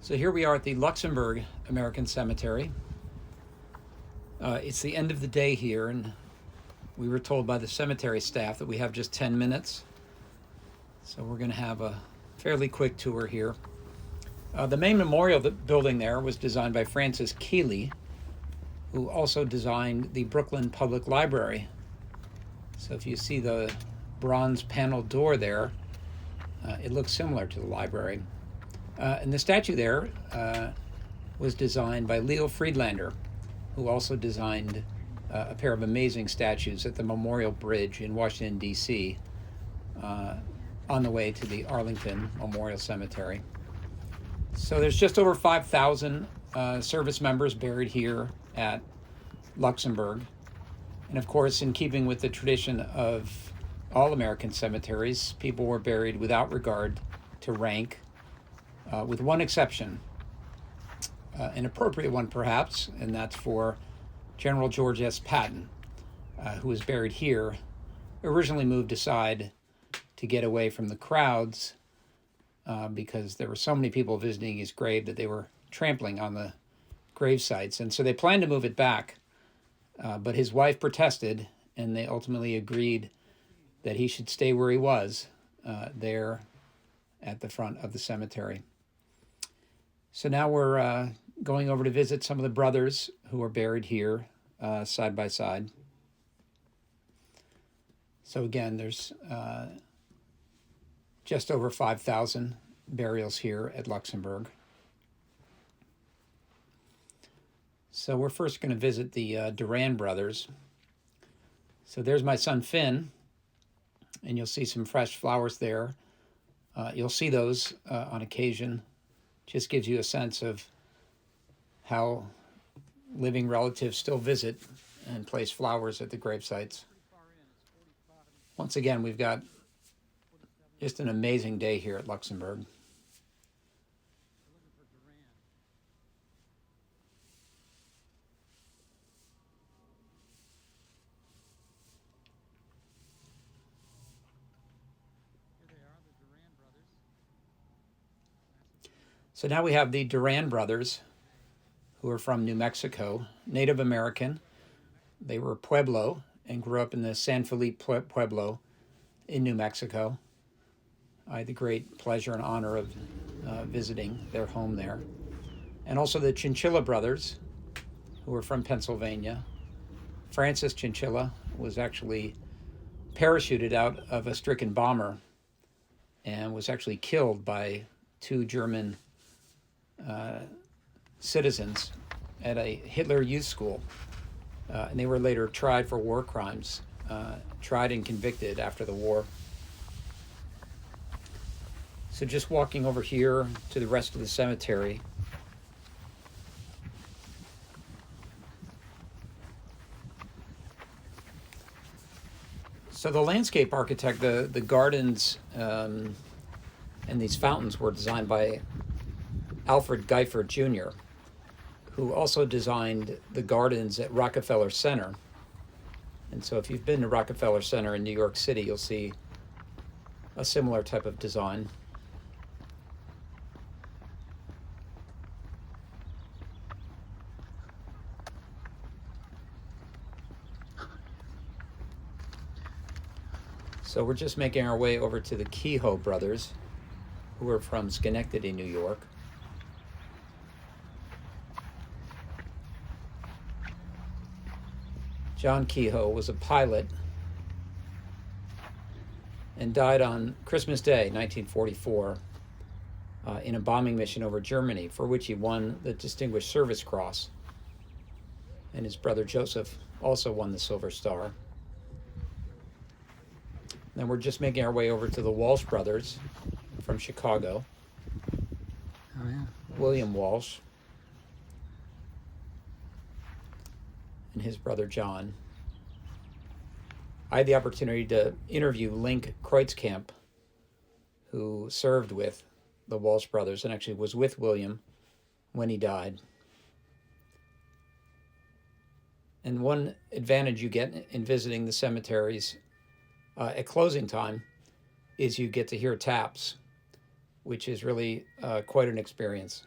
So here we are at the Luxembourg American Cemetery. It's the end of the day here, and we were told by the cemetery staff that we have just 10 minutes. So we're going to have a fairly quick tour here. The main memorial building there was designed by Francis Keeley, who also designed the Brooklyn Public Library. So if you see the bronze paneled door there, it looks similar to the library. And the statue there was designed by Leo Friedlander, who also designed a pair of amazing statues at the Memorial Bridge in Washington, D.C., on the way to the Arlington Memorial Cemetery. So there's just over 5,000 service members buried here at Luxembourg. And of course, in keeping with the tradition of all American cemeteries, people were buried without regard to rank, with one exception, an appropriate one perhaps, and that's for General George S. Patton, who was buried here, originally moved aside to get away from the crowds because there were so many people visiting his grave that they were trampling on the grave sites. And so they planned to move it back, but his wife protested, and they ultimately agreed that he should stay where he was, there at the front of the cemetery. So now we're going over to visit some of the brothers who are buried here side by side. So again, there's just over 5,000 burials here at Luxembourg. So we're first going to visit the Duran Brothers. So there's my son Finn, and you'll see some fresh flowers there. You'll see those on occasion. Just gives you a sense of how living relatives still visit and place flowers at the grave sites. Once again, we've got just an amazing day here at Luxembourg. So now we have the Duran Brothers, who are from New Mexico, Native American. They were Pueblo and grew up in the San Felipe Pueblo in New Mexico. I had the great pleasure and honor of visiting their home there. And also the Chinchilla Brothers, who were from Pennsylvania. Francis Chinchilla was actually parachuted out of a stricken bomber and was actually killed by two German citizens at a Hitler youth school. And they were later tried for war crimes, tried and convicted after the war. So just walking over here to the rest of the cemetery. So the landscape architect, the gardens and these fountains were designed by Alfred Geifert Jr., who also designed the gardens at Rockefeller Center. And so if you've been to Rockefeller Center in New York City, you'll see a similar type of design. So we're just making our way over to the Kehoe brothers, who are from Schenectady, New York. John Kehoe was a pilot and died on Christmas Day, 1944, in a bombing mission over Germany, for which he won the Distinguished Service Cross. And his brother Joseph also won the Silver Star. Then we're just making our way over to the Walsh Brothers from Chicago. Oh, yeah. William Walsh and his brother John. I had the opportunity to interview Link Kreutzkamp, who served with the Walsh Brothers and actually was with William when he died. And one advantage you get in visiting the cemeteries at closing time is you get to hear taps, which is really quite an experience.